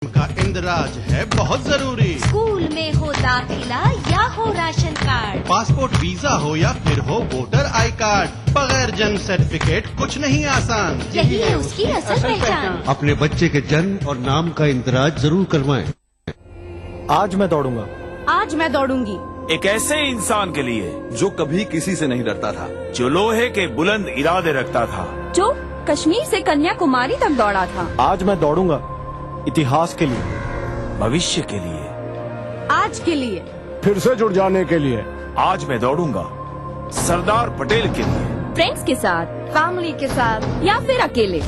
का इंदराज है बहुत जरूरी। स्कूल में हो दाखिला या हो राशन कार्ड, पासपोर्ट वीजा हो या फिर हो वोटर आई कार्ड, बगैर जन्म सर्टिफिकेट कुछ नहीं आसान। यही है उसकी असल पहचान। अपने बच्चे के जन्म और नाम का इंदराज जरूर करवाएं। आज मैं दौड़ूंगा। आज मैं दौड़ूंगी। एक ऐसे इंसान के लिए जो कभी किसी से नहीं डरता था, जो लोहे के बुलंद इरादे रखता था, जो कश्मीर से कन्याकुमारी तक दौड़ा था। आज मैं दौड़ूंगा इतिहास के लिए, भविष्य के लिए, आज के लिए, फिर से जुड़ जाने के लिए। आज मैं दौड़ूंगा सरदार पटेल के लिए। फ्रेंड्स के साथ, फैमिली के साथ या फिर अकेले।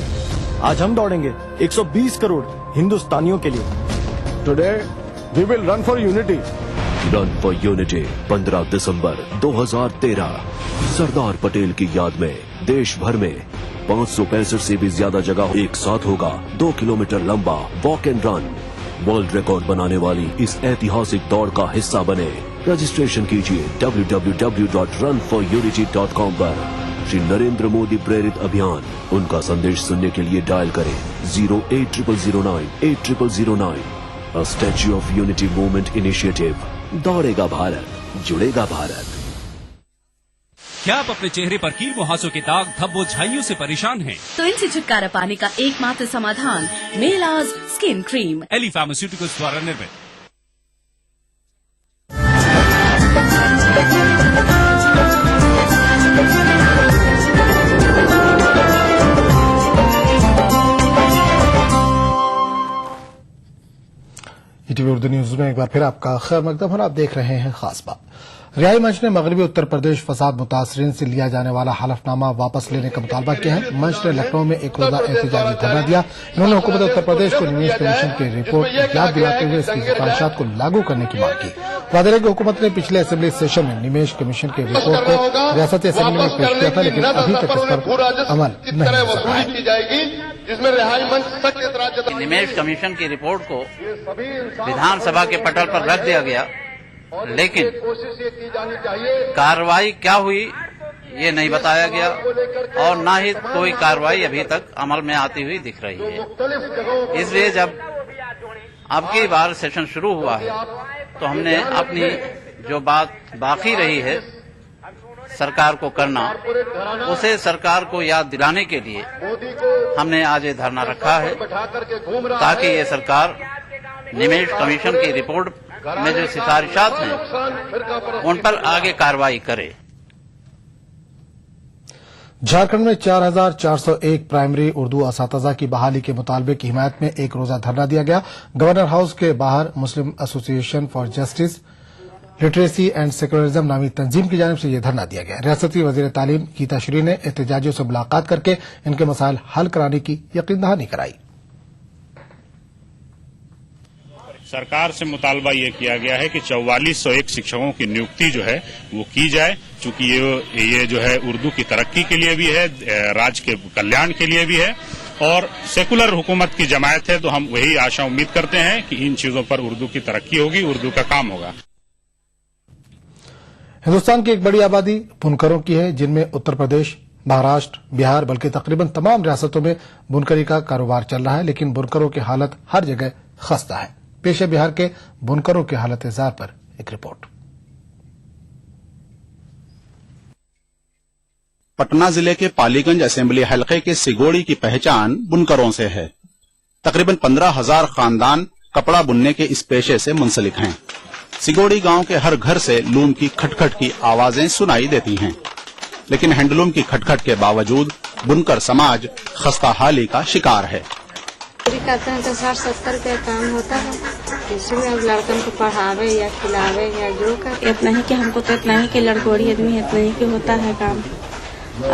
आज हम दौड़ेंगे 120 करोड़ हिंदुस्तानियों के लिए। Today we will run for unity. Run for unity 15 दिसंबर 2013 सरदार पटेल की याद में देश भर में 565 से भी ज्यादा जगह एक साथ होगा 2 किलोमीटर लंबा walk and run. World record बनाने वाली इस ऐतिहासिक दौड़ का हिस्सा बने। रजिस्ट्रेशन कीजिए www.runforunity.com पर। श्री नरेंद्र मोदी प्रेरित अभियान, उनका संदेश सुनने के लिए डायल करें 08009 A Statue of Unity Movement Initiative। दौड़ेगा Bharat, जुड़ेगा भारत। क्या आप अपने चेहरे पर कील मुहासों के दाग, धब्बों, झाइयों से परेशान हैं? तो इनसे छुटकारा पाने का एकमात्र समाधान मेलाज स्किन क्रीम, एली फार्मास्यूटिकल्स द्वारा निर्मित। ईटीवी उर्दू न्यूज में एक बार फिर आपका खैर मकदम और आप देख रहे हैं खास बात। रिहाई मंच ने मगरबी उत्तर प्रदेश फसाद मुतासरीन से लिया जाने वाला हलफनामा वापस लेने का मुतालबा किया है। मंच ने लखनऊ में एक रोजा एहतजाजी धरना दिया। इन्होंने हुकूमत उत्तर प्रदेश को निवेश कमीशन की रिपोर्ट याद दिलाते हुए इसकी सिफारिशात को लागू करने की मांग की। वादे की हुकूमत ने पिछले असेंबली सेशन में निवेश कमीशन की रिपोर्ट को रियासती असेंबली में पेश किया था, लेकिन अभी तक इस पर अमल नहीं हो सका है। निवेश कमीशन की रिपोर्ट को विधानसभा के पटल पर रख दिया गया, लेकिन कार्रवाई क्या हुई ये नहीं बताया गया और न ही कोई कार्रवाई अभी तक अमल में आती हुई दिख रही है। इसलिए जब अब की बार सेशन शुरू हुआ है तो हमने अपनी जो बात बाकी रही है सरकार को करना, उसे सरकार को याद दिलाने के लिए हमने आज ये धरना रखा है, ताकि ये सरकार निवेश कमीशन की रिपोर्ट में जो सिफारिशात हैं उन पर आगे कार्रवाई करे। झारखंड में 4401 प्राइमरी उर्दू असातिज़ा की बहाली के मुतालबे की हिमायत में एक रोजा धरना दिया गया। गवर्नर हाउस के बाहर Muslim association for justice, literacy and secularism नामी तंजीम की जानिब से यह धरना दिया गया। रियासती वजीर तालीम गीता श्री ने एहतजाजियों से मुलाकात करके इनके मसाइल हल कराने की यकीन दहानी कराई। सरकार से मुतालबा ये किया गया है कि 4401 शिक्षकों की नियुक्ति जो है वो की जाए, चूंकि ये जो है उर्दू की तरक्की के लिए भी है, राज्य के कल्याण के लिए भी है और सेकुलर हुकूमत की जमायत है, तो हम वही आशा उम्मीद करते हैं कि इन चीजों पर उर्दू की तरक्की होगी, उर्दू का काम होगा। हिंदुस्तान की एक बड़ी आबादी बुनकरों की है, जिनमें उत्तर प्रदेश, महाराष्ट्र, बिहार बल्कि तकरीबन तमाम रियासतों में बुनकरी का कारोबार चल रहा है, लेकिन बुनकरों की हालत हर जगह खस्ता है। पेश है बिहार के बुनकरों की हालत जार पर एक रिपोर्ट। पटना जिले के पालीगंज असेंबली हलके के सिगोड़ी की पहचान बुनकरों से है। तकरीबन 15,000 खानदान कपड़ा बुनने के इस पेशे से मुंसलिक हैं। सिगोड़ी गांव के हर घर से लूम की खटखट की आवाजें सुनाई देती हैं, लेकिन हैंडलूम की खटखट के बावजूद बुनकर समाज खस्ताहाली का शिकार है। करते हैं तो 60-70 रुपया काम होता है, इसमें अब लड़कन को पढ़ावे या खिलावे या जो कर, इतना ही कि हमको तो इतना ही कि लड़कोड़ी आदमी इतना ही कि होता है काम,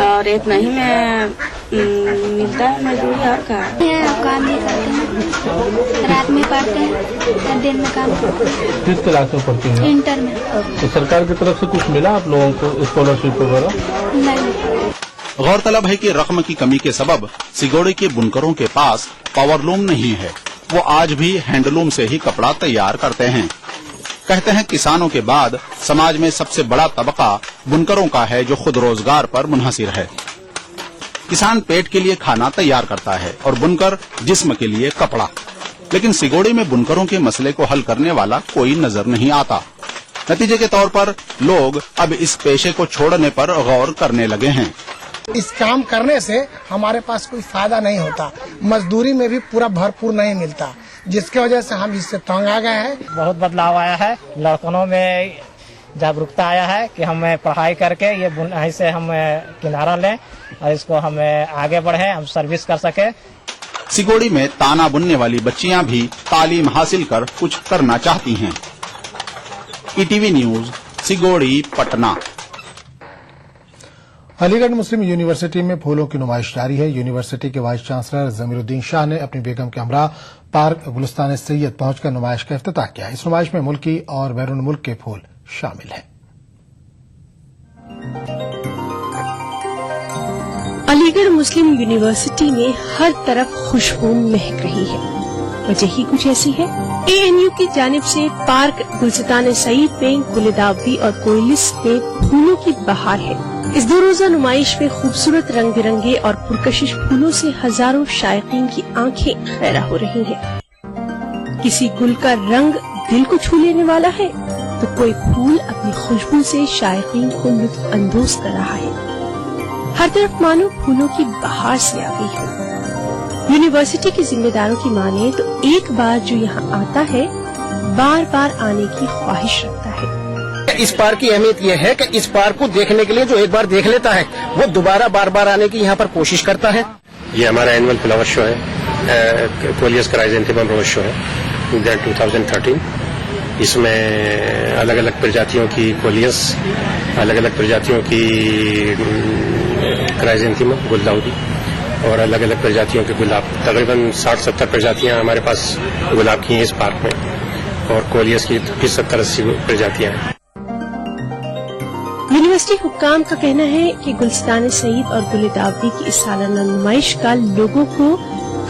और इतना ही में मिलता है मजदूरी और काम नहीं करते हैं। रात में पढ़ते हैं, दिन में काम करते हैं। किस क्लास में पढ़ती हैं? इंटर में। तो सरकार की तरफ से कुछ मिला आप लोगों को स्कॉलरशिप वगैरह? नहीं। गौरतलब है कि रकम की कमी के सबब सिगोड़ी के बुनकरों के पास पावरलूम नहीं है। वो आज भी हैंडलूम से ही कपड़ा तैयार करते हैं। कहते हैं किसानों के बाद समाज में सबसे बड़ा तबका बुनकरों का है, जो खुद रोजगार पर मुनहसिर है। किसान पेट के लिए खाना तैयार करता है और बुनकर जिस्म के लिए कपड़ा। लेकिन सिगोड़ी में बुनकरों के मसले को हल करने वाला कोई नजर नहीं आता। नतीजे के तौर पर लोग अब इस पेशे को छोड़ने पर गौर करने लगे हैं। इस काम करने से हमारे पास कोई फायदा नहीं होता, मजदूरी में भी पूरा भरपूर नहीं मिलता, जिसकी वजह से हम इससे तंग आ गए हैं। बहुत बदलाव आया है, लड़कों में जागरूकता आया है कि हमें पढ़ाई करके ये बुनाई से हम किनारा लें और इसको हमें आगे बढ़े, हम सर्विस कर सके। सिगोड़ी में ताना बुनने वाली बच्चियां भी तालीम हासिल कर कुछ करना चाहती हैं। ETV news, Sigodi, Patna. Aligarh Muslim University में फूलों की नुमाइश जारी है। यूनिवर्सिटी के वाइस चांसलर जमीरुद्दीन शाह ने अपनी बेगम के हमरा पार्क गुलिस्तान सैयद पहुंचकर नुमाइश का इफ्तिताह किया। इस नुमाइश में मुल्की और बैरून मुल्क के फूल शामिल हैं। अलीगढ़ मुस्लिम यूनिवर्सिटी में हर तरफ खुशबू महक रही है। वजह ही कुछ ऐसी है। एएनयू की जानिब से पार्क गुलिस्तान सईद में गुलदावदी और कोयलिस में फूलों की बहार है। इस 2 रोजा नुमाइश में खूबसूरत रंग बिरंगे और पुरकशिश फूलों से हजारों शायकीन की आंखें खैरा हो रही हैं। किसी गुल का रंग दिल को छू लेने वाला है तो कोई फूल अपनी खुशबू से शायकीन को लुत्फ अंदोज कर रहा है। हर तरफ मानो फूलों की बहार से आ गई हो। यूनिवर्सिटी के जिम्मेदारों की माने तो एक बार जो यहाँ आता है बार बार आने की ख्वाहिश रखता है। इस पार्क की अहमियत यह है कि इस पार्क को देखने के लिए जो एक बार देख लेता है वो दोबारा बार बार आने की यहाँ पर कोशिश करता है। ये हमारा एनुअल फ्लावर शो है, कोलियस क्राइजेंथेमम रोज शो है 2013। इसमें अलग अलग प्रजातियों की कोलियस, अलग अलग प्रजातियों की क्राइजेंथेमम गुलदाउदी और अलग अलग प्रजातियों के गुलाब, तकरीबन 60-70 प्रजातियां हमारे पास गुलाब की हैं इस पार्क में और कोलियस की 70-80 प्रजातियां हैं। यूनिवर्सिटी हुक्काम का कहना है कि गुलिस्तान सईद और गुलदावदी की इस सालाना नुमाइश का लोगों को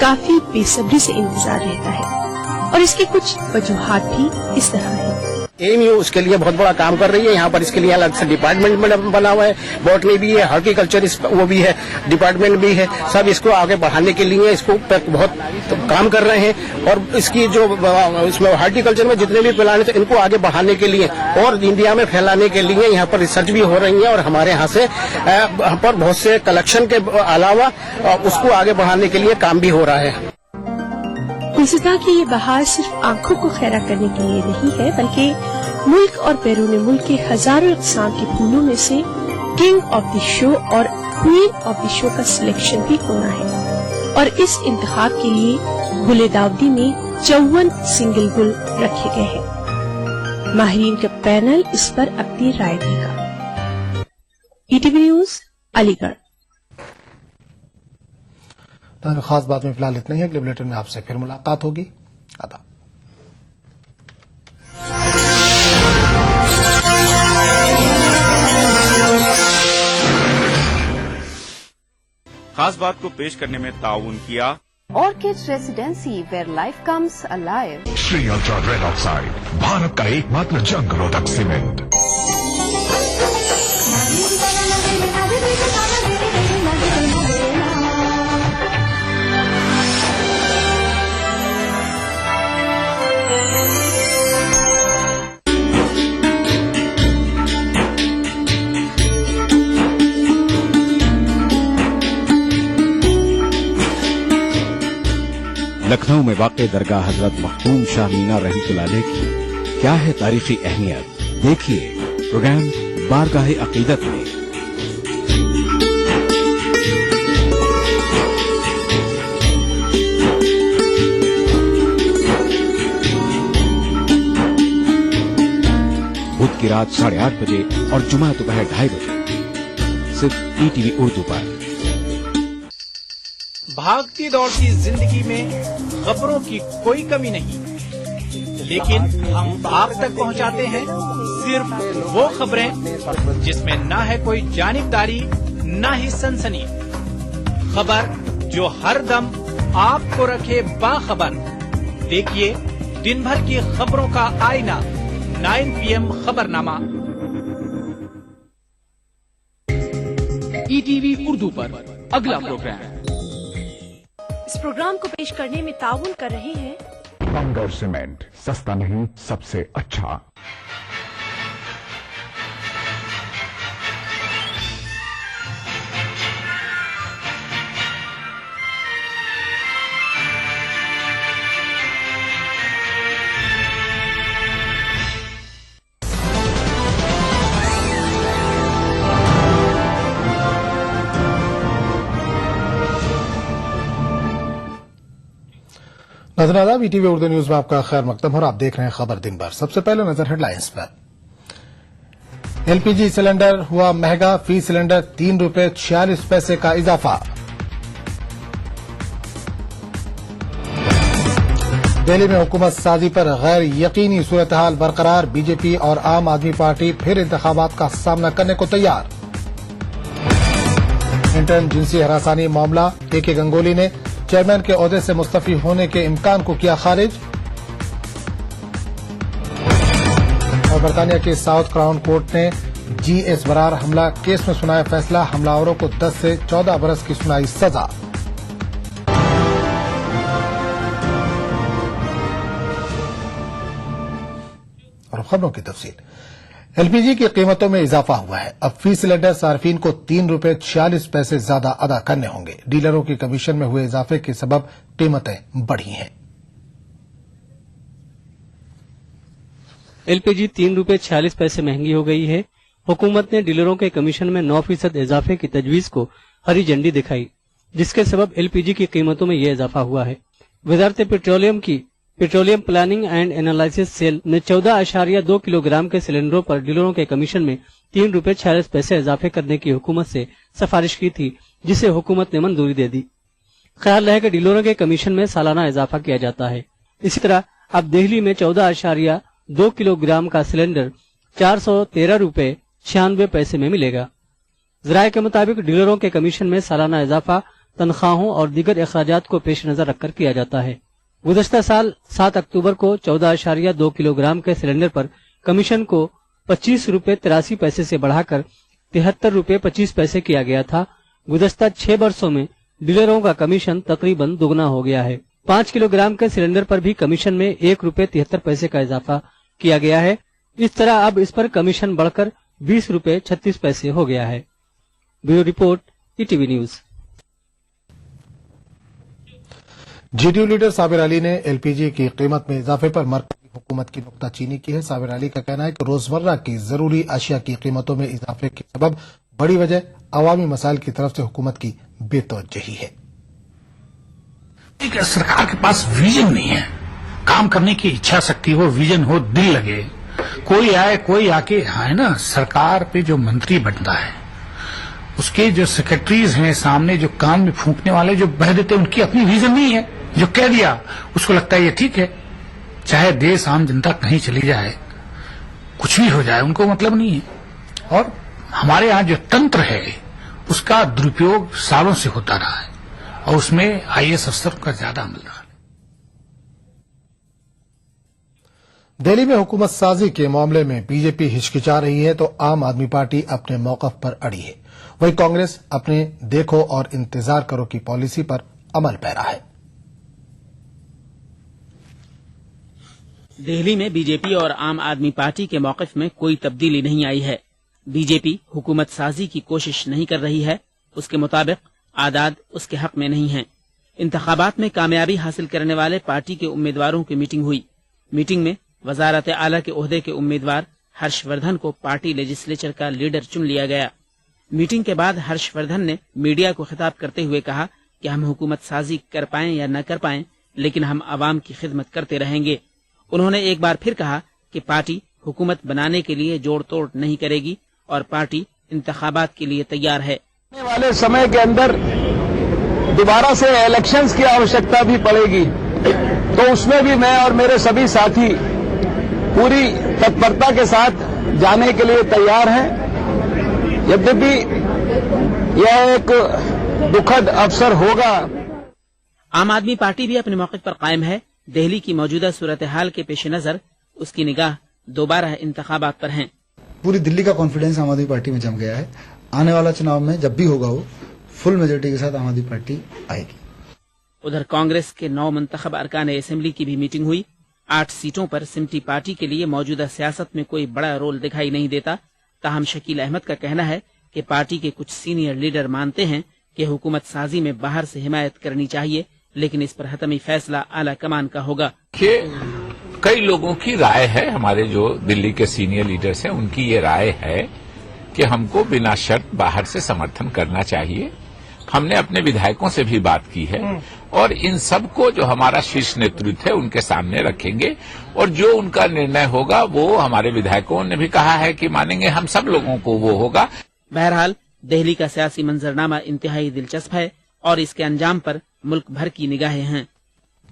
काफी बेसब्री से इंतजार रहता है और इसकी कुछ वजूहात भी इस तरह है। एएनयू उसके लिए बहुत बड़ा काम कर रही है। यहाँ पर इसके लिए अलग से डिपार्टमेंट बना हुआ है, बॉटनी भी है, हॉर्टिकल्चर वो भी है, डिपार्टमेंट भी है। सब इसको आगे बढ़ाने के लिए इसको बहुत काम कर रहे हैं और इसकी जो इसमें हॉर्टिकल्चर में जितने भी प्लान थे इनको आगे बढ़ाने के लिए और इंडिया में फैलाने के लिए यहाँ पर रिसर्च भी हो रही है और हमारे यहाँ से यहाँ पर बहुत से कलेक्शन के अलावा उसको आगे बढ़ाने के लिए काम भी हो रहा है। गुलिस्तान की ये बहार सिर्फ आंखों को खैरा करने के लिए नहीं है बल्कि मुल्क और बैरून मुल्क के हजारों इक़साम के फूलों में से किंग ऑफ द शो और क्वीन ऑफ द शो का सिलेक्शन भी होना है और इस इंतखाब के लिए गुलदावदी में 54 सिंगल गुल रखे गए हैं। माहिरीन का पैनल इस पर अपनी राय देगा। ETV news, Aligarh. तो खास बात में फिलहाल इतना ही। अगले बुलेटिन में आपसे फिर मुलाकात होगी। आदाब। खास बात को पेश करने में ताउन किया orchid residency where life comes alive. Shree ultra red oxide, Bharat का एकमात्र जंग रोधक सीमेंट। लखनऊ में वाक़े दरगाह हजरत मखदूम शाह मीना रहमतुल्लाह अलैह की क्या है तारीखी अहमियत, देखिए प्रोग्राम बारगाहे अकीदत में। बुध की रात 8:30 बजे और जुमा दोपहर 2:30 बजे सिर्फ ईटीवी उर्दू पर। भागती दौड़ती जिंदगी में खबरों की कोई कमी नहीं, लेकिन हम आप तक पहुंचाते हैं सिर्फ वो खबरें जिसमें ना है कोई जानिबदारी ना ही सनसनी। खबर जो हर दम आपको रखे बाखबर। देखिए दिन भर की खबरों का आईना 9 PM खबरनामा ईटीवी उर्दू पर। अगला प्रोग्राम। इस प्रोग्राम को पेश करने में ताउन कर रहे हैं बंगर सीमेंट, सस्ता नहीं सबसे अच्छा। नजर ईटीवी उर्दू न्यूज में आपका खैर मकदम और आप देख रहे हैं खबर दिन भर। सबसे पहले नजर हेडलाइंस पर। एलपीजी सिलेंडर हुआ महंगा, फी सिलेंडर ₹3.46 का इजाफा। दिल्ली में हुकूमत साजी पर गैर यकीनी सूरत-हाल बरकरार, बीजेपी और आम आदमी पार्टी फिर इंतखाबात का सामना करने को तैयार। इंटर्न जिनसी हरासानी मामला, के गंगोली ने चेयरमैन के ओहदे से मुस्तफी होने के इम्कान को किया खारिज। और बरतानिया के साउथ क्राउन कोर्ट ने जीएस बरार हमला केस में सुनाया फैसला, हमलावरों को 10 से 14 बरस की सुनाई सजा। और खबरों की तफसील। एलपीजी की कीमतों में इजाफा हुआ है। अब फी सिलेंडर सार्फिन को ₹3.46 ज्यादा अदा करने होंगे। डीलरों की कमीशन में हुए इजाफे के सबब कीमतें बढ़ी हैं। एलपीजी ₹3.46 महंगी हो गई है। हुकूमत ने डीलरों के कमीशन में 9% इजाफे की तजवीज को हरी झंडी दिखाई, जिसके सबब एलपीजी की कीमतों में यह इजाफा हुआ है। वजारत पेट्रोलियम की petroleum planning and analysis cell ने 14.2 किलोग्राम के सिलेंडरों पर डीलरों के कमीशन में ₹3.46 इजाफे करने की हुकूमत से सिफारिश की थी, जिसे हुकूमत ने मंजूरी दे दी। ख्याल है कि डीलरों के कमीशन में सालाना इजाफा किया जाता है। इसी तरह अब दिल्ली में 14.2 किलोग्राम का सिलेंडर ₹413.96 में मिलेगा। जराये के मुताबिक डीलरों के कमीशन में सालाना इजाफा तनख्वाहों और दीगर अखराजात को पेश नजर रखकर किया जाता है। गुज़श्ता साल 7 अक्टूबर को 14.2 किलोग्राम के सिलेंडर पर कमीशन को ₹25.83 से बढ़ाकर ₹73.25 किया गया था। गुज़श्ता 6 वर्षों में डीलरों का कमीशन तकरीबन दुगना हो गया है। 5 किलोग्राम के सिलेंडर पर भी कमीशन में ₹1.73 का इजाफा किया गया है। इस तरह अब इस पर कमीशन बढ़कर ₹20.36 हो गया है। Bureau report, ETV news. JDU leader Sabir Ali ने एलपीजी की कीमत में इजाफे पर मरकजी हुकूमत की नुक्ताचीनी की है। साबिर अली का कहना है कि रोजमर्रा की जरूरी अशिया की कीमतों में इजाफे के सबब बड़ी वजह अवामी मसाइल की तरफ से हुकूमत की बेतवज्जही है। सरकार के पास विजन नहीं है, काम करने की इच्छा शक्ति हो, विजन हो, दिल लगे। कोई आए, कोई आके है ना, सरकार पे जो मंत्री बनता है उसके जो सेक्रेटरीज हैं सामने, जो कान में फूंकने वाले जो बह देते, उनकी अपनी विजन नहीं है। जो कह दिया उसको लगता है ये ठीक है, चाहे देश आम जनता कहीं चली जाए, कुछ भी हो जाए, उनको मतलब नहीं है। और हमारे यहाँ जो तंत्र है उसका दुरुपयोग सालों से होता रहा है और उसमें आईएएस अफसर का ज्यादा अमल रहा है। दिल्ली में हुकूमत साजी के मामले में बीजेपी हिचकिचा रही है तो आम आदमी पार्टी अपने मौकफ पर अड़ी है। वहीं कांग्रेस अपने देखो और इंतजार करो की पॉलिसी पर अमल पैरा है। दिल्ली में बीजेपी और आम आदमी पार्टी के मौक़िफ़ में कोई तब्दीली नहीं आई है। बीजेपी हुकूमत साजी की कोशिश नहीं कर रही है। उसके मुताबिक आदाद उसके हक में नहीं है। इंतखाबात में कामयाबी हासिल करने वाले पार्टी के उम्मीदवारों की मीटिंग हुई। मीटिंग में वजारत आला के ओहदे के उम्मीदवार हर्षवर्धन को पार्टी लेजिस्लेचर का लीडर चुन लिया गया। मीटिंग के बाद हर्षवर्धन ने मीडिया को खिताब करते हुए कहा कि हम हुकूमत साजी कर पाएं या न कर पाएं, लेकिन हम आवाम की खिदमत करते रहेंगे। उन्होंने एक बार फिर कहा कि पार्टी हुकूमत बनाने के लिए जोड़ तोड़ नहीं करेगी और पार्टी इंतखाबात के लिए तैयार है। आने वाले समय के अंदर दोबारा से इलेक्शंस की आवश्यकता भी पड़ेगी, तो उसमें भी मैं और मेरे सभी साथी पूरी तत्परता के साथ जाने के लिए तैयार हैं। यद्यपि यह एक दुखद अवसर होगा। आम आदमी पार्टी भी अपने मौके पर कायम है। दिल्ली की मौजूदा सूरत हाल के पेश नजर उसकी निगाह दोबारा इंतखाबात पर है। पूरी दिल्ली का कॉन्फिडेंस आम आदमी पार्टी में जम गया है। आने वाला चुनाव में जब भी होगा वो फुल मेजोरिटी के साथ आम आदमी पार्टी आएगी। उधर कांग्रेस के 9 मुंतखब अरकान असेंबली की भी मीटिंग हुई। 8 सीटों पर सिमटी पार्टी के लिए मौजूदा सियासत में कोई बड़ा रोल दिखाई नहीं देता। ताहम शकील अहमद का कहना है कि पार्टी के कुछ सीनियर लीडर मानते हैं कि हुकूमत साजी में बाहर से हिमायत करनी चाहिए, लेकिन इस पर हतमी फैसला आला कमान का होगा। कई लोगों की राय है, हमारे जो दिल्ली के सीनियर लीडर्स हैं उनकी ये राय है कि हमको बिना शर्त बाहर से समर्थन करना चाहिए। हमने अपने विधायकों से भी बात की है और इन सबको जो हमारा शीर्ष नेतृत्व है उनके सामने रखेंगे और जो उनका निर्णय होगा वो हमारे विधायकों ने भी कहा है कि मानेंगे, हम सब लोगों को वो होगा। बहरहाल दिल्ली का सियासी मंजरनामा इंतहाई दिलचस्प है और इसके अंजाम पर मुल्क भर की निगाहें हैं।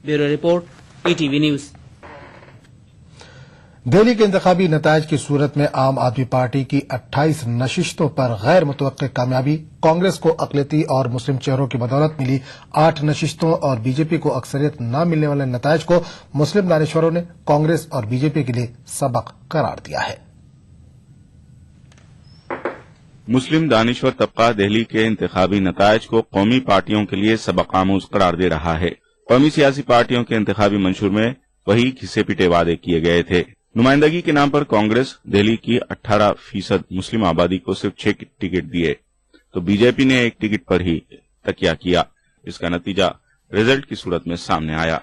Bureau report, PTV news. Delhi के इंतखाबी नतायज की सूरत में आम आदमी पार्टी की 28 नशिस्तों पर गैर मुतवक्किल कामयाबी, कांग्रेस को अक़लियती और मुस्लिम चेहरों की बदौलत मिली 8 नशिस्तों और बीजेपी को अक्सरियत न मिलने वाले नतायज को मुस्लिम दानिशवरों ने कांग्रेस और बीजेपी के लिए सबक करार दिया है। मुस्लिम दानिशवर तबका दिल्ली के इंतखाबी नतायज को कौमी पार्टियों के लिए सबक आमूज करार दे रहा है। कौमी सियासी पार्टियों के इंतखाबी मंशूर में वही घिसे पिटे वादे किए गए थे। नुमाइंदगी के नाम पर कांग्रेस दिल्ली की 18% मुस्लिम आबादी को सिर्फ 6 टिकट दिए तो बीजेपी ने 1 टिकट पर ही तकिया किया। इसका नतीजा रिजल्ट की सूरत में सामने आया।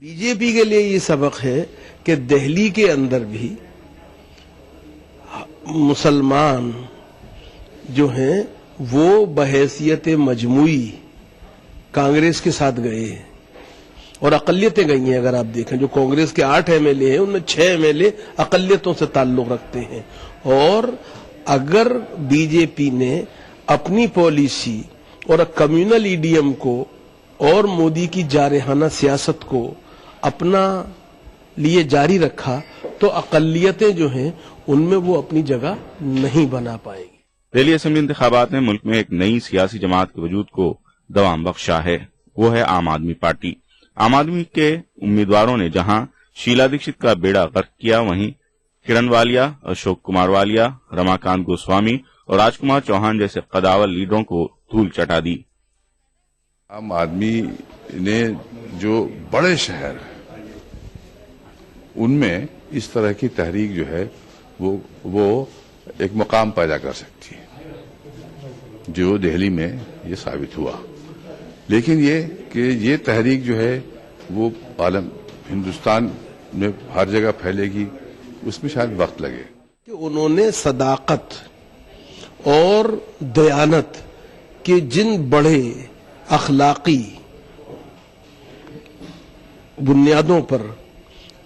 बीजेपी के लिए ये सबक है कि दिल्ली के अंदर भी मुसलमान जो हैं वो बहैसियत मजमूई कांग्रेस के साथ गए और अकलियतें गई हैं। अगर आप देखें जो कांग्रेस के 8 MLA हैं उनमें 6 MLA अकलियतों से ताल्लुक रखते हैं। और अगर बीजेपी ने अपनी पॉलिसी और कम्युनल EDM को और मोदी की जारहाना सियासत को अपना लिए जारी रखा तो अकलियतें जो हैं उनमें वो अपनी जगह नहीं बना पाएगी। दिल्ली असेंबली इंतखाबात ने मुल्क में एक नई सियासी जमात के वजूद को दवाम बख्शा है, वो है आम आदमी पार्टी। आम आदमी के उम्मीदवारों ने जहां शीला दीक्षित का बेड़ा गर्क किया, वहीं किरण वालिया, अशोक कुमार वालिया, रमाकांत गोस्वामी और राजकुमार चौहान जैसे कदावर लीडरों को धूल चटा दी। आम आदमी ने जो बड़े शहर उनमें इस तरह की तहरीक जो है वो एक मुकाम पैदा कर सकती है, जो दिल्ली में ये साबित हुआ। लेकिन ये कि ये तहरीक जो है वो आलम हिंदुस्तान में हर जगह फैलेगी, उसमें शायद वक्त लगे। कि उन्होंने सदाकत और दयानत के जिन बड़े अखलाकी बुनियादों पर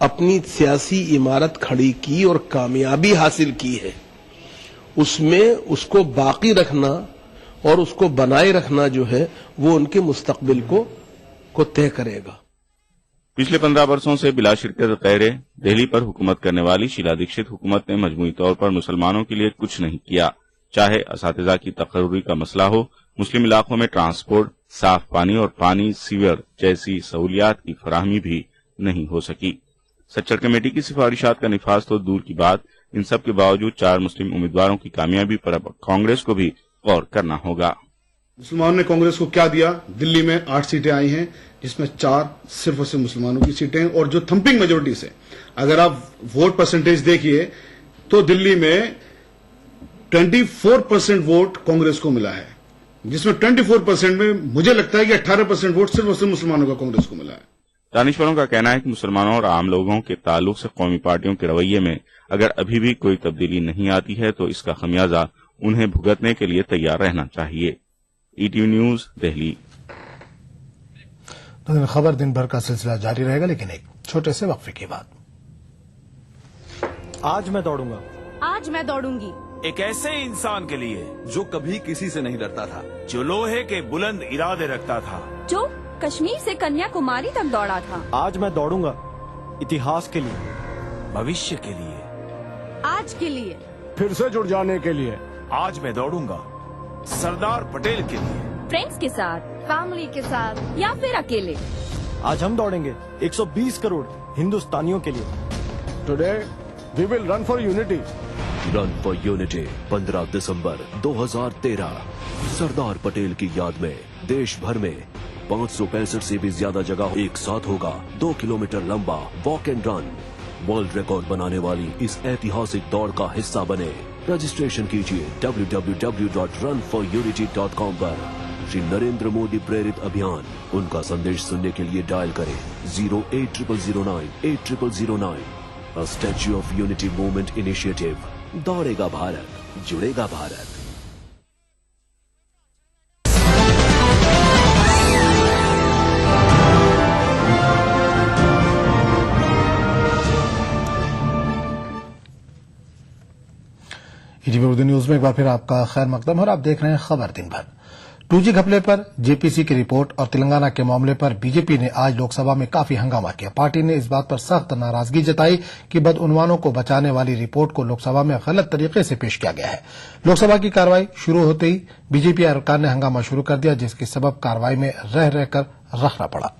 अपनी सियासी इमारत खड़ी की और कामयाबी हासिल की है, उसमें उसको बाकी रखना और उसको बनाए रखना जो है वो उनके मुस्तकबिल को तय करेगा। पिछले 15 वर्षों से बिला शिरकत गैरे दिल्ली पर हुकूमत करने वाली शीला दीक्षित हुकूमत ने मजमूई तौर पर मुसलमानों के लिए कुछ नहीं किया। चाहे असातिज़ा की तकर्रुरी का मसला हो, मुस्लिम इलाकों में ट्रांसपोर्ट, साफ पानी और पानी सीवर जैसी सहूलियात की फराहमी भी नहीं हो सकी। सच्चर कमेटी की सिफारिशात का निफाज तो दूर की बात, इन सब के बावजूद 4 मुस्लिम उम्मीदवारों की कामयाबी पर अब कांग्रेस को भी गौर करना होगा। मुसलमानों ने कांग्रेस को क्या दिया? दिल्ली में 8 सीटें आई हैं, जिसमें 4 सिर्फ और सिर्फ मुसलमानों की सीटें हैं। और जो थंपिंग मेजोरिटी से अगर आप वोट परसेंटेज देखिए तो दिल्ली में 24% वोट कांग्रेस को मिला है, जिसमें 24% में मुझे लगता है कि 18% वोट सिर्फ और सिर्फ मुसलमानों का कांग्रेस को मिला है। दानिशवरों का कहना है कि मुसलमानों और आम लोगों के ताल्लुक से कौमी पार्टियों के रवैये में अगर अभी भी कोई तब्दीली नहीं आती है तो इसका खमियाजा उन्हें भुगतने के लिए तैयार रहना चाहिए। ETV news Delhi. खबर दिन भर का सिलसिला जारी रहेगा, लेकिन एक छोटे से वक्फे के बाद। आज मैं दौड़ूंगा, आज मैं दौड़ूंगी एक ऐसे इंसान के लिए जो कभी किसी से नहीं डरता था, जो लोहे के बुलंद इरादे रखता था, जो कश्मीर से कन्याकुमारी तक दौड़ा था। आज मैं दौड़ूंगा इतिहास के लिए, भविष्य के लिए, आज के लिए, फिर से जुड़ जाने के लिए। आज मैं दौड़ूंगा सरदार पटेल के लिए, फ्रेंड्स के साथ, फैमिली के साथ या फिर अकेले। आज हम दौड़ेंगे 120 करोड़ हिंदुस्तानियों के लिए। Today we will run for unity. Run for unity 15 दिसंबर 2013 सरदार पटेल की याद में देश भर में 565 से भी ज्यादा जगह एक साथ होगा। 2 किलोमीटर लंबा walk and run. World record बनाने वाली इस ऐतिहासिक दौड़ का हिस्सा बने। रजिस्ट्रेशन कीजिए www.runforunity.com पर। श्री नरेंद्र मोदी प्रेरित अभियान, उनका संदेश सुनने के लिए डायल करें 08009 A Statue of Unity Movement Initiative। दौड़ेगा Bharat, जुड़ेगा भारत। ईटीवी उर्दू न्यूज में एक बार फिर आपका खैर मकदम और आप देख रहे हैं खबर दिन भर। 2G घपले पर जेपीसी की रिपोर्ट और तेलंगाना के मामले पर बीजेपी ने आज लोकसभा में काफी हंगामा किया। पार्टी ने इस बात पर सख्त नाराजगी जताई कि बदउनवानों को बचाने वाली रिपोर्ट को लोकसभा में गलत तरीके से पेश किया गया है। लोकसभा की कार्रवाई शुरू होते ही बीजेपी अरकान ने हंगामा शुरू कर दिया, जिसके सबब कार्रवाई में रह रहकर रखना पड़ा।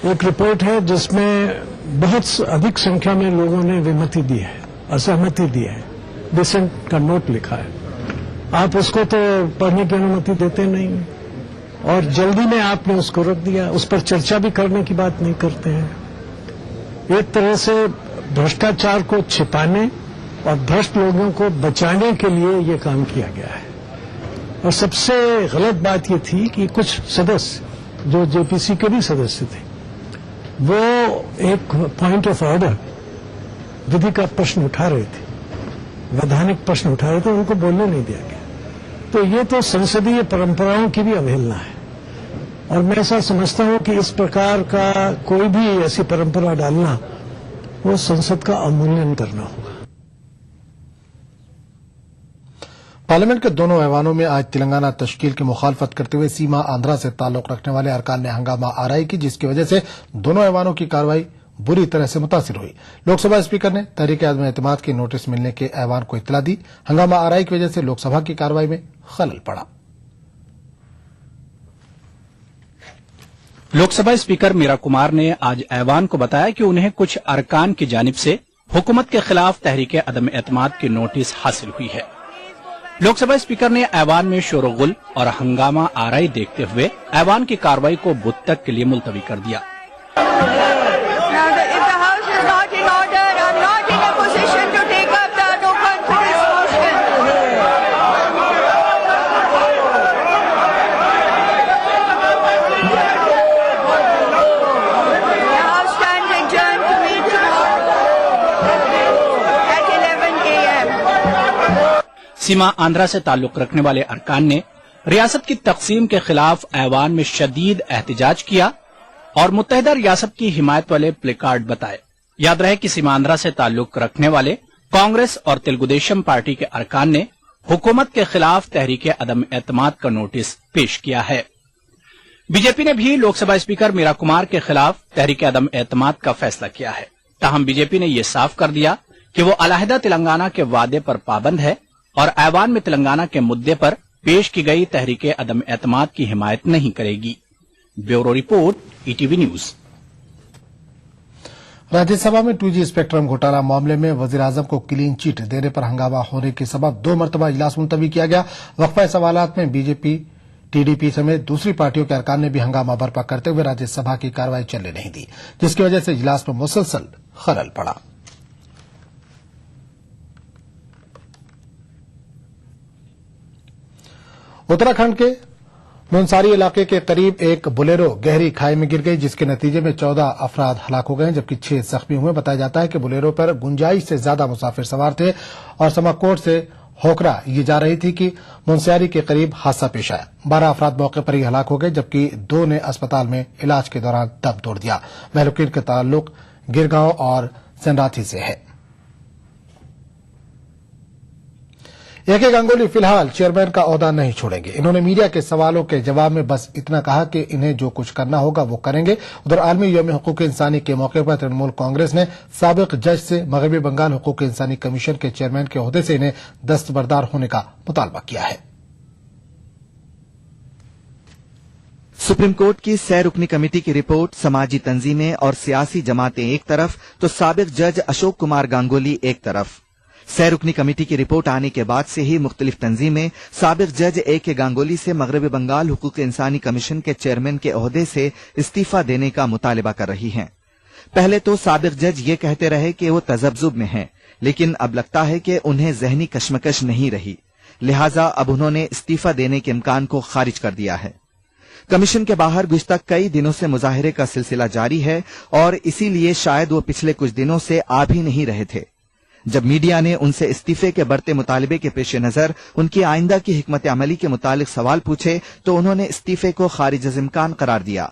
एक रिपोर्ट है जिसमें बहुत अधिक संख्या में लोगों ने विमति दी है, असहमति दी है, डिसेंट का नोट लिखा है। आप उसको तो पढ़ने की अनुमति देते नहीं और जल्दी में आपने उसको रख दिया। उस पर चर्चा भी करने की बात नहीं करते हैं। एक तरह से भ्रष्टाचार को छिपाने और भ्रष्ट लोगों को बचाने के लिए ये काम किया गया है। और सबसे गलत बात ये थी कि कुछ सदस्य जो जेपीसी के भी सदस्य थे वो एक पॉइंट ऑफ ऑर्डर विधि का प्रश्न उठा रहे थे, वैधानिक प्रश्न उठा रहे थे, उनको बोलने नहीं दिया गया। तो ये तो संसदीय परंपराओं की भी अवहेलना है और मैं ऐसा समझता हूं कि इस प्रकार का कोई भी ऐसी परंपरा डालना वो संसद का अवमूल्यन करना होगा। पार्लियामेंट के दोनों ऐवानों में आज तेलंगाना तश्कील की मुखालफत करते हुए सीमा आंध्रा से ताल्लुक रखने वाले अरकान ने हंगामा आराई की, जिसकी वजह से दोनों ऐवानों की कार्रवाई बुरी तरह से मुतासिर हुई। लोकसभा स्पीकर ने तहरीक-ए-आदम-ए-एतमाद की नोटिस मिलने के ऐवान को इत्तला दी। हंगामा आराई की वजह से लोकसभा की कार्रवाई में खलल पड़ा। लोकसभा स्पीकर मीरा कुमार ने आज ऐवान को बताया कि उन्हें कुछ अरकान की जानिब से हुकूमत के खिलाफ तहरीक-ए-आदम-ए-एतमाद की नोटिस हासिल हुई है। लोकसभा स्पीकर ने ऐवान में शोरगुल और हंगामा आराई देखते हुए ऐवान की कार्रवाई को बुध तक के लिए मुलतवी कर दिया। सीमा आंध्रा से ताल्लुक रखने वाले अरकान ने रियासत की तकसीम के खिलाफ ऐवान में शदीद एहतजाज किया और मुत्तहिदा रियासत की हिमायत वाले प्लेकार्ड बताए। याद रहे कि सीमा आंध्रा से ताल्लुक रखने वाले कांग्रेस और तेलुगुदेशम पार्टी के अरकान ने हुकूमत के खिलाफ तहरीक-ए-आदम-ए-एतमाद का नोटिस पेश किया है। बीजेपी ने भी लोकसभा स्पीकर मीरा कुमार के खिलाफ तहरीक-ए-आदम-ए-एतमाद का फैसला किया है। ताहम बीजेपी ने यह साफ कर दिया कि वो अलहदा तेलंगाना के वादे पर पाबंद है और ऐवान में तेलंगाना के मुद्दे पर पेश की गई तहरीक-ए-आदम-ए-एतमाद की हिमायत नहीं करेगी। Bureau report, ETV news. Rajya Sabha में 2G स्पेक्ट्रम घोटाला मामले में वजीर आजम को क्लीन चिट देने पर हंगामा होने के सबब 2 मरतबा इजलास मुलतवी किया गया। वक्फा सवालात में बीजेपी, टीडीपी समेत दूसरी पार्टियों के अरकान ने भी हंगामा बर्पा करते हुए राज्यसभा की कार्रवाई चलने नहीं दी, जिसकी वजह से इजलास में मुसलसल खलल पड़ा। उत्तराखंड के मुनसारी इलाके के करीब एक बोलेरो गहरी खाई में गिर गई, जिसके नतीजे में 14 अफराद हलाक हो गए, जबकि 6 जख्मी हुए। बताया जाता है कि बोलेरो पर गुंजाइश से ज्यादा मुसाफिर सवार थे और समाकोट से होकरा ये जा रही थी कि मुनस्यारी के करीब हादसा पेश आया। 12 अफराद मौके पर ही हलाक हो गए, जबकि 2 ने अस्पताल में इलाज के दौरान दम तोड़ दिया। महलूकीन का ताल्लुक गिरगांव और सनराथी से है। ए.के. गांगुली फिलहाल चेयरमैन का ओहदा नहीं छोड़ेंगे। इन्होंने मीडिया के सवालों के जवाब में बस इतना कहा कि इन्हें जो कुछ करना होगा वो करेंगे। उधर आलमी यौम हुकूक इंसानी के मौके पर तृणमूल कांग्रेस ने साबिक जज से मगरबी बंगाल हुकूक इंसानी कमीशन के चेयरमैन के ओहदे से इन्हें दस्तबरदार होने का मुतालबा किया है। सुप्रीम कोर्ट की सह रुकनी कमेटी की रिपोर्ट, समाजी तंजीमें और सियासी जमातें एक तरफ तो साबिक जज अशोक कुमार गांगुली एक तरफ। सह रुकनी कमेटी की रिपोर्ट आने के बाद से ही मुख्तलिफ तंजीमें साबिक जज A.K. गांगुली से मगरबी बंगाल हुकूक इंसानी कमीशन के चेयरमैन के ओहदे से इस्तीफा देने का मुतालबा कर रही हैं। पहले तो साबिक जज ये कहते रहे कि वो तजब्जुब में हैं, लेकिन अब लगता है कि उन्हें जहनी कशमकश नहीं रही, लिहाजा अब उन्होंने इस्तीफा देने के इम्कान को खारिज कर दिया है। कमीशन के बाहर गुज़िश्ता कई दिनों से मुजाहरे का सिलसिला जारी है और इसीलिए शायद वो पिछले कुछ दिनों से आ भी नहीं रहे थे। जब मीडिया ने उनसे इस्तीफे के बढ़ते मुतालबे के पेश नजर उनकी आइंदा की हिकमत अमली के मुतालिक सवाल पूछे तो उन्होंने इस्तीफे को खारिज अज़ इम्कान करार दिया।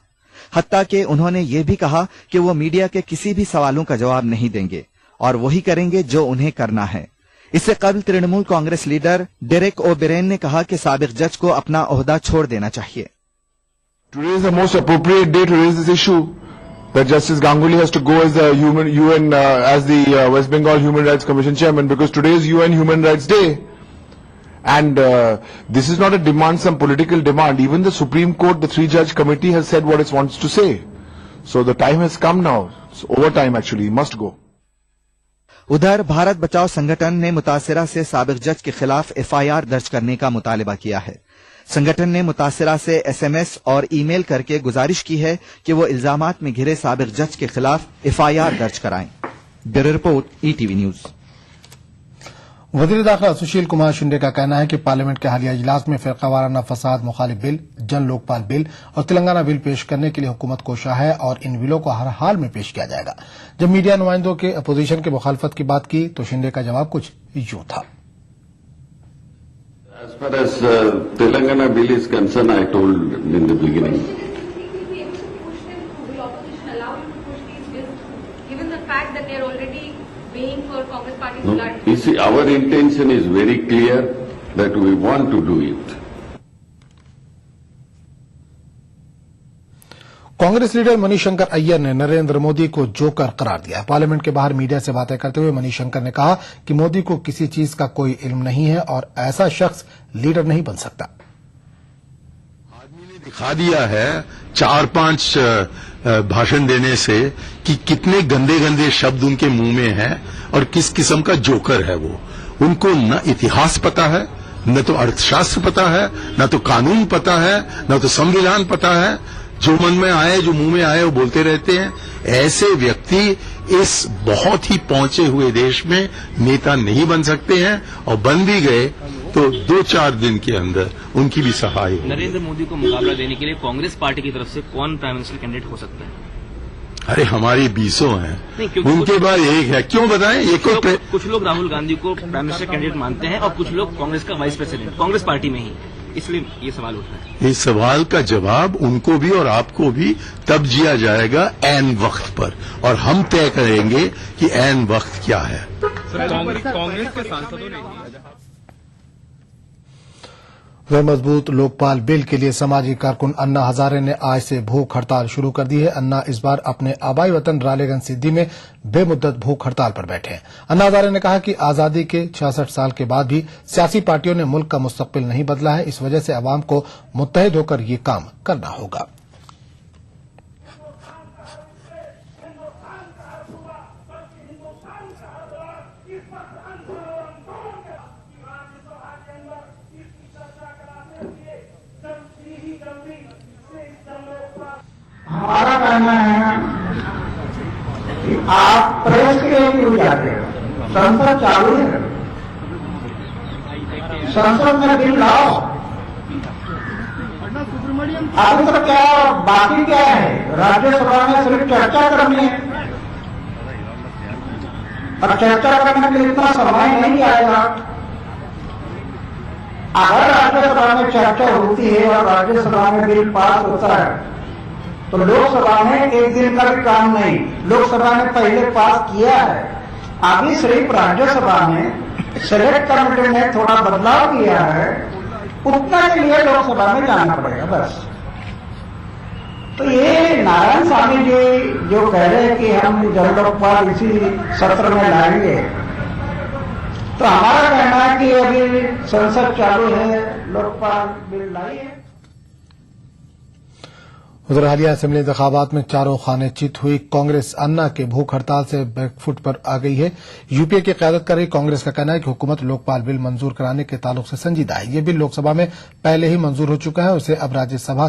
हत्ता कि उन्होंने ये भी कहा कि वो मीडिया के किसी भी सवालों का जवाब नहीं देंगे और वही करेंगे जो उन्हें करना है। इससे कबल तृणमूल कांग्रेस लीडर डेरेक ओ'ब्रेन ने कहा कि साबिक जज को अपना ओहदा छोड़ देना चाहिए। Today is the most appropriate day to raise this issue that Justice Ganguly has to go as the West Bengal Human Rights Commission chairman, because today is UN Human Rights Day, and this is not a demand, some political demand. Even the Supreme Court, the 3-judge committee, has said what it wants to say. So the time has come now. It's over time actually. He must go. उधर भारत बचाओ संगठन ने मुतासिरा से साबिक जज के खिलाफ FIR दर्ज करने का मुतालबा किया है। संगठन ने मुतासिरा से SMS और ईमेल करके गुजारिश की है कि वो इल्जामात में घिरे साबिक जज के खिलाफ FIR दर्ज कराएं। Bureau report ETV news. वजीर दाखिला सुशील कुमार शिंदे का कहना है कि पार्लियामेंट के हालिया इजलास में फिरकावाराना फसाद मुखालिफ बिल, जन लोकपाल बिल और तेलंगाना बिल पेश करने के लिए हुकूमत कोशा है और इन बिलों को हर हाल में पेश किया जाएगा। जब मीडिया नुमाइंदों के अपोजिशन के मुखालफत की बात की तो शिंदे का जवाब कुछ यूं था। As far as Telangana bill is concerned, I told in the beginning. Will opposition allow you to push these bills, given the fact that they are already paying for Congress Party's blood? You see, our intention is very clear that we want to do it. Congress leader Manishankar Iyer ने नरेंद्र मोदी को joker करार दिया। Parliament के बाहर media से बातें करते हुए मनीशंकर ने कहा कि मोदी को किसी चीज का कोई इल्म नहीं है और ऐसा शख्स लीडर नहीं बन सकता। आदमी ने दिखा दिया है 4-5 भाषण देने से कि कितने गंदे गंदे शब्द उनके मुंह में हैं और किस किस्म का जोकर है वो। उनको न इतिहास पता है, न तो अर्थशास्त्र पता है, न तो कानून पता है, न तो संविधान पता है। जो मन में आए, जो मुंह में आए वो बोलते रहते हैं। ऐसे व्यक्ति इस बहुत ही पहुंचे हुए देश में नेता नहीं बन सकते हैं और बन भी गए तो 2-4 दिन के अंदर उनकी भी सहाय हो। नरेंद्र मोदी को मुकाबला देने के लिए कांग्रेस पार्टी की तरफ से कौन प्राइम मिनिस्टर कैंडिडेट हो सकता है? अरे हमारी 20 हैं, उनके बाद एक है। क्यों बताएं? ये कुछ लोग राहुल गांधी को प्राइम मिनिस्टर कैंडिडेट मानते हैं और कुछ लोग कांग्रेस का वाइस प्रेसिडेंट, कांग्रेस पार्टी में ही, इसलिए ये सवाल उठता है। इस सवाल का जवाब उनको भी और आपको भी तब दिया जाएगा ऐन वक्त पर, और हम तय करेंगे कि ऐन वक्त क्या है। कांग्रेस के सांसदों ने वह मजबूत लोकपाल बिल के लिए समाजी कारकुन अन्ना हजारे ने आज से भूख हड़ताल शुरू कर दी है। अन्ना इस बार अपने आबाई वतन रालेगंज सिद्दी में बेमुद्दत भूख हड़ताल पर बैठे हैं। अन्ना हजारे ने कहा कि आजादी के 66 साल के बाद भी सियासी पार्टियों ने मुल्क का मुस्तकबिल नहीं बदला है, इस वजह से अवाम को मुत्तहिद होकर ये काम करना होगा। हमारा कहना है कि आप प्रेस के लिए क्यों जाते हो? संसद चालू है, संसद में बिल लाओ। अभी तो क्या बाकी क्या है? राज्यसभा में सिर्फ चर्चा करनी है और चर्चा करने के लिए इतना समय नहीं आएगा। अगर राज्यसभा में चर्चा होती है और राज्यसभा में बिल पास होता है तो लोकसभा में एक दिन का भी काम नहीं। लोकसभा ने पहले पास किया है, अभी सिर्फ राज्यसभा में सेलेक्ट कमेटी ने थोड़ा बदलाव किया है, उतना के लिए लोकसभा में जाना पड़ेगा बस। तो ये नारायण स्वामी जी जो कह रहे हैं कि हम जन लोकपाल इसी सत्र में लाएंगे, तो हमारा कहना है कि अभी संसद चालू है, लोकपाल बिल लाइए। उधर हालिया असेंबली इंतखाबात में चारों खाने चित हुई कांग्रेस अन्ना के भूख हड़ताल से बैकफुट पर आ गई है। यूपीए की क़यादत कर रही कांग्रेस का कहना है कि हुकूमत लोकपाल बिल मंजूर कराने के ताल्लुक से संजीदा है। ये बिल लोकसभा में पहले ही मंजूर हो चुका है, उसे अब राज्यसभा